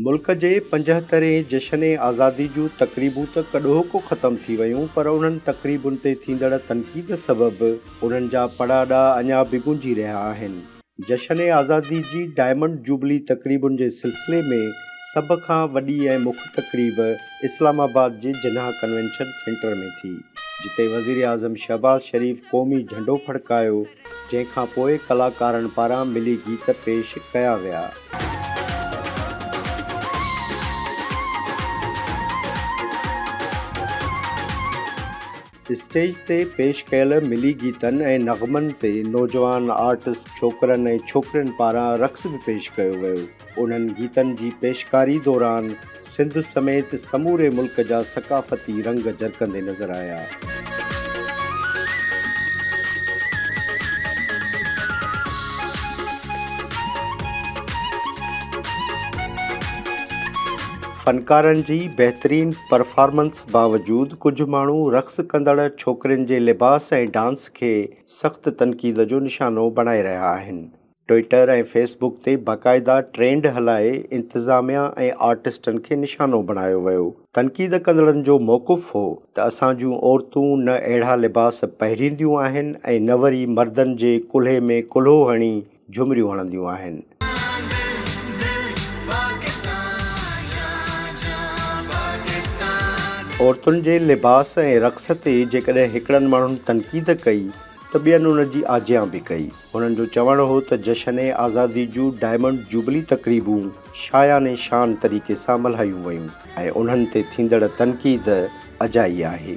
मुल्क जे 75 जश्न आज़ादी जूं तक़रीबूं त कॾोको ख़त्म थी वयूं, पर उन्हनि तक़रीबुनि ते थींदड़ तनक़ीद सबबि उन्हनि जा पड़ाॾा अञा बि गूंजी रहिया आहिनि। जश्न आज़ादी जी डायमंड जुबली तक़रीबुनि जे सिलसिले में सभ खां वॾी ऐं मुख्य तक़रीब इस्लामाबाद जे जिन्ना कन्वेंशन सेंटर में थी, जिते वज़ीर आज़म शहबाज़ शरीफ़ क़ौमी झंडो फड़कायो, जंहिंखां पोइ कलाकारनि पारां मिली गीत पेश कया विया। स्टेज ते पेश कयल मिली गीतनि ऐं नग़मनि ते नौजवान आर्टिस्ट छोकरनि ऐं छोकिरियुनि पारां रक़्स बि पेश कयो वियो। उन्हनि गीतनि जी पेशकारी दौरान सिंध समेत समूरे मुल्क जा सक़ाफ़ती रंग झरकंदे नज़र आया। फ़नकारनि जी बहितरीन परफॉर्मेंस बावजूदि कुझु माण्हू रक़्स कंदड़ छोकिरियुनि जे लिबास ऐं डांस खे सख़्त तनक़ीद जो निशानो बणाए रहिया आहिनि। ट्विटर ऐं फेसबुक ते बाक़ाइदा ट्रेंड हलाए इंतिज़ामिया ऐं आर्टिस्टनि खे निशानो बणायो वियो। तनक़ीद कंदड़नि जो मौक़िफ़ हो त असां जूं औरतूं न अहिड़ा लिबास पहिरींदियूं आहिनि ऐं न वरी मर्दनि जे कुल्हे में कुल्हो हणी झुमरियूं हणंदियूं आहिनि। औरतुनि जे लिबास ऐं रक़्स ते जेकॾहिं हिकिड़नि माण्हुनि तनक़ीद कई त ॿियनि उन जी आजियां बि कई। हुननि जो चवणु हो त जश्न आज़ादी जूं डायमंड जुबली तक़रीबूं शायाने शान तरीक़े सां मल्हायूं वयूं ऐं उन्हनि ते थींदड़ तनक़ीद अजाई आहे।